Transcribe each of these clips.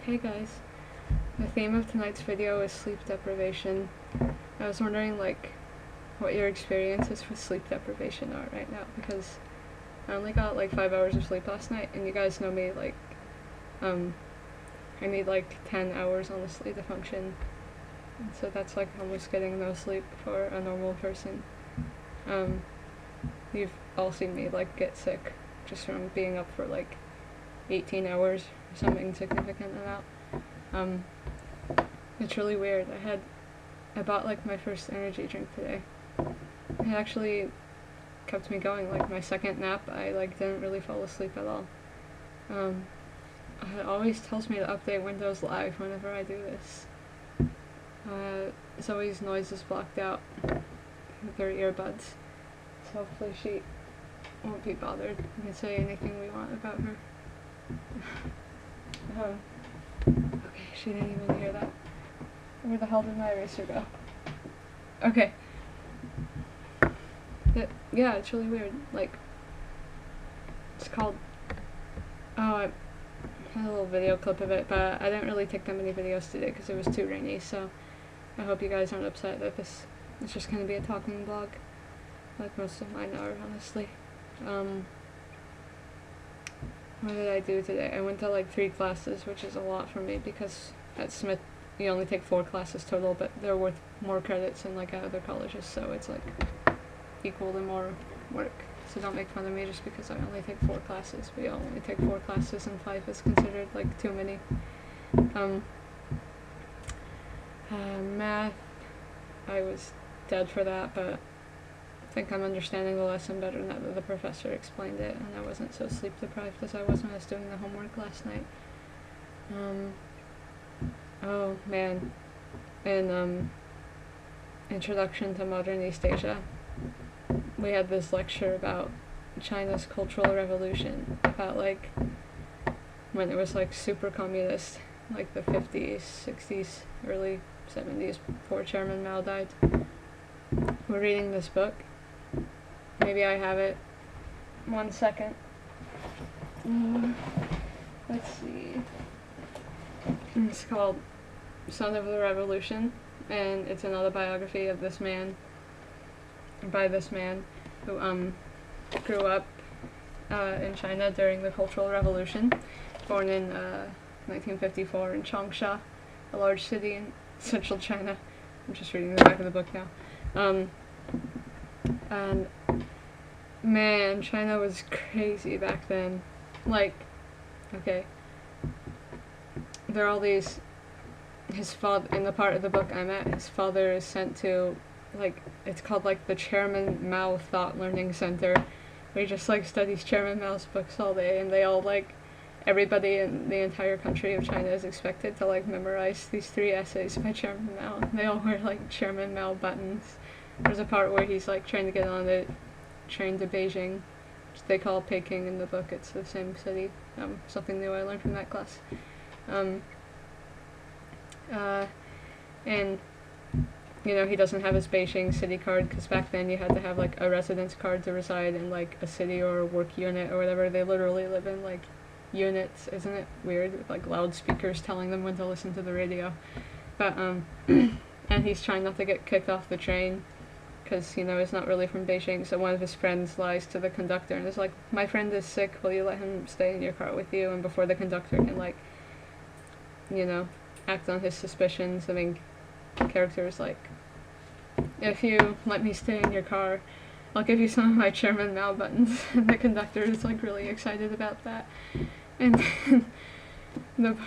Hey guys, the theme of tonight's video is sleep deprivation. I was wondering what your experiences with sleep deprivation are right now, because I only got 5 hours of sleep last night, and you guys know me, I need 10 hours honestly to function, and so that's almost getting no sleep for a normal person. You've all seen me get sick just from being up for 18 hours or some insignificant amount. It's really weird. I bought my first energy drink today. It actually kept me going. My second nap, I didn't really fall asleep at all. It always tells me to update Windows Live whenever I do this. Zoe's noise is blocked out with her earbuds, so hopefully she won't be bothered. We can say anything we want about her. Okay, she didn't even hear that. Where the hell did my eraser go? Okay. Yeah, it's really weird. It's called... Oh, I had a little video clip of it, but I didn't really take that many videos today because it was too rainy, so I hope you guys aren't upset that this is just going to be a talking blog, like most of mine are, honestly. What did I do today? I went to 3 classes, which is a lot for me because at Smith you only take 4 classes total, but they're worth more credits than at other colleges, so it's equal to more work. So don't make fun of me just because I only take 4 classes. We all only take 4 classes and 5 is considered too many. Math, I was dead for that, but I think I'm understanding the lesson better now that the professor explained it, and I wasn't so sleep deprived as I was when I was doing the homework last night. Oh man, in Introduction to Modern East Asia, we had this lecture about China's Cultural Revolution, about when it was super communist, the 50s, 60s, early 70s, before Chairman Mao died. We're reading this book. Maybe I have it. 1 second. Let's see. It's called Son of the Revolution, and it's an autobiography of this man, by this man who grew up in China during the Cultural Revolution, born in 1954 in Changsha, a large city in central China. I'm just reading the back of the book now. And man, China was crazy back then. Okay, there are all these, his father, in the part of the book I'm at, his father is sent to, it's called the Chairman Mao Thought Learning Center, where he just studies Chairman Mao's books all day, and they all everybody in the entire country of China is expected to memorize these 3 essays by Chairman Mao. They all wear Chairman Mao buttons. There's a part where he's trying to get on the train to Beijing, which they call Peking in the book. It's the same city. Something new I learned from that class. And he doesn't have his Beijing city card, because back then you had to have a residence card to reside in a city or a work unit or whatever. They literally live in units. Isn't it weird, with loudspeakers telling them when to listen to the radio? But and he's trying not to get kicked off the train because he's not really from Beijing. So one of his friends lies to the conductor and is my friend is sick, will you let him stay in your car with you? And before the conductor can act on his suspicions, the main character is if you let me stay in your car, I'll give you some of my Chairman Mao buttons. And the conductor is really excited about that. And the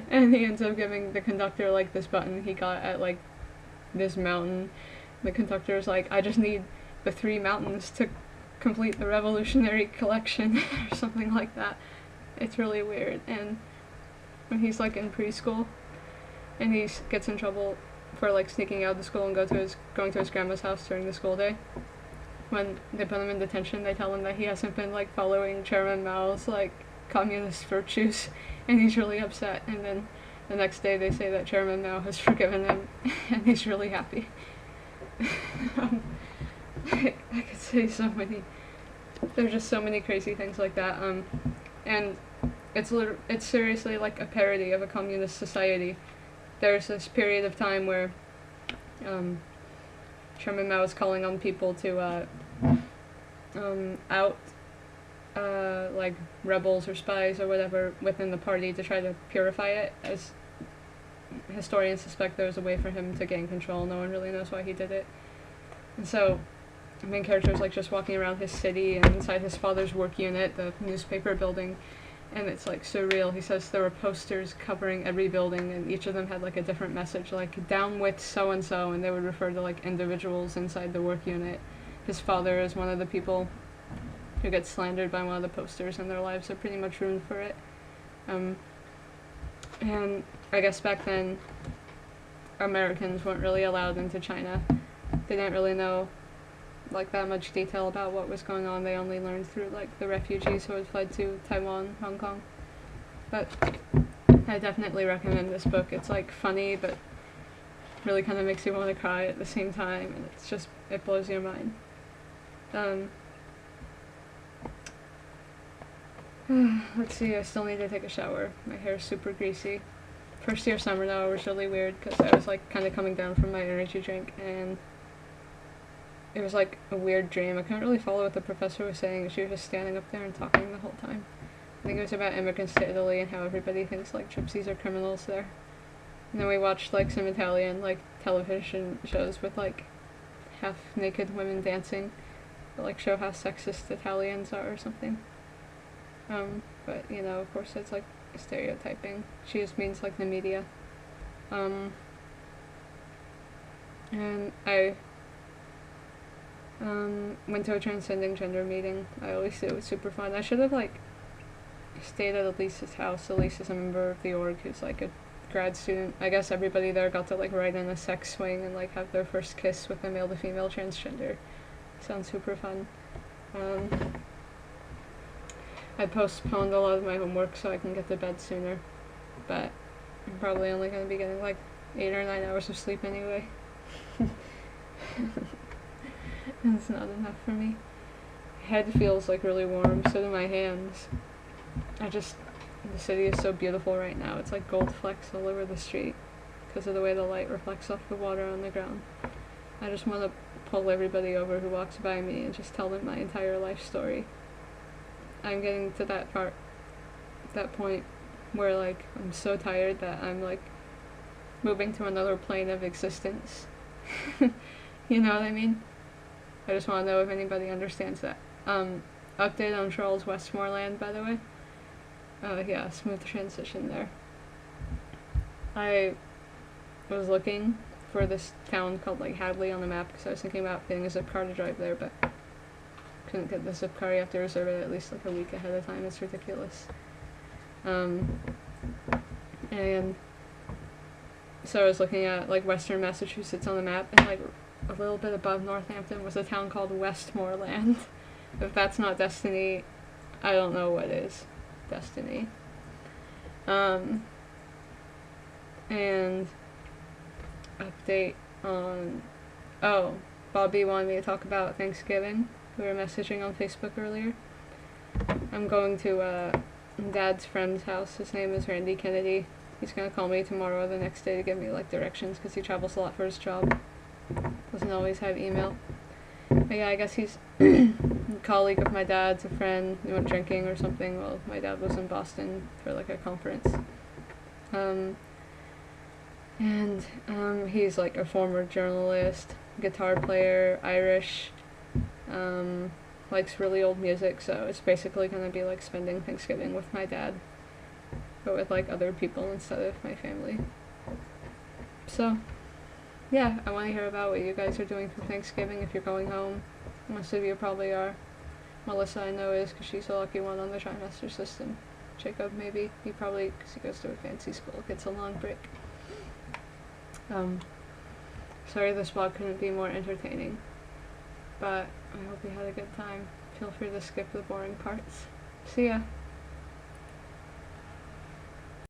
and he ends up giving the conductor this button he got at this mountain. The conductor is I just need the 3 mountains to complete the revolutionary collection or something like that. It's really weird. And when he's in preschool and he gets in trouble for sneaking out of the school and going to his grandma's house during the school day, when they put him in detention, they tell him that he hasn't been following Chairman Mao's communist virtues, and he's really upset. And then the next day they say that Chairman Mao has forgiven him, and he's really happy. I could say so many. There's just so many crazy things like that. And it's seriously like a parody of a communist society. There's this period of time where Chairman Mao is calling on people to out like rebels or spies or whatever within the party to try to purify it, as historians suspect there was a way for him to gain control. No one really knows why he did it. And so the main character is like just walking around his city and inside his father's work unit, the newspaper building, and it's like surreal. He says there were posters covering every building and each of them had like a different message, like down with so and so, and they would refer to like individuals inside the work unit. His father is one of the people who gets slandered by one of the posters, and their lives are pretty much ruined for it. And I guess back then Americans weren't really allowed into China. They didn't really know like that much detail about what was going on. They only learned through like the refugees who had fled to Taiwan, Hong Kong. But I definitely recommend this book. It's like funny, but really kind of makes you want to cry at the same time, and it's just, it blows your mind. Let's see, I still need to take a shower. My hair's super greasy. First year summer now was really weird because I was like kind of coming down from my energy drink, and it was like a weird dream. I couldn't really follow what the professor was saying. She was just standing up there and talking the whole time. I think it was about immigrants to Italy and how everybody thinks like gypsies are criminals there. And then we watched like some Italian like television shows with like half naked women dancing that like show how sexist Italians are or something. But you know, of course it's like stereotyping. She just means like the media. And I went to a transcending gender meeting. I always say it was super fun. I should have like stayed at Elise's house. Elise is a member of the org who's like a grad student. I guess everybody there got to like ride in a sex swing and like have their first kiss with a male to female transgender. Sounds super fun. I postponed a lot of my homework so I can get to bed sooner, but I'm probably only going to be getting like 8 or 9 hours of sleep anyway. It's not enough for me. My head feels like really warm, so do my hands. The city is so beautiful right now. It's like gold flecks all over the street because of the way the light reflects off the water on the ground. I just want to pull everybody over who walks by me and just tell them my entire life story. I'm getting to that point where like I'm so tired that I'm like moving to another plane of existence. You know what I mean? I just want to know if anybody understands that. Update on Charles Westmoreland, by the way. Yeah, smooth transition there. I was looking for this town called like Hadley on the map because I was thinking about getting a zip car to drive there, but couldn't get the zip car. You have to reserve it at least like a week ahead of time. It's ridiculous. And so I was looking at like Western Massachusetts on the map, and like a little bit above Northampton was a town called Westmoreland. If that's not destiny, I don't know what is destiny. And update on, Bobby wanted me to talk about Thanksgiving. We were messaging on Facebook earlier. I'm going to Dad's friend's house. His name is Randy Kennedy. He's gonna call me tomorrow or the next day to give me like directions because he travels a lot for his job. Doesn't always have email. But yeah, I guess he's a colleague of my dad's, a friend. We went drinking or something while my dad was in Boston for like a conference. He's like a former journalist, guitar player, Irish, likes really old music, so it's basically gonna be like spending Thanksgiving with my dad, but with like other people instead of my family. So yeah, I want to hear about what you guys are doing for Thanksgiving if you're going home. Most of you probably are. Melissa I know is because she's the lucky one on the trimester system. Jacob maybe, he probably, because he goes to a fancy school, gets a long break. Sorry this vlog couldn't be more entertaining, but I hope you had a good time. Feel free to skip the boring parts. See ya!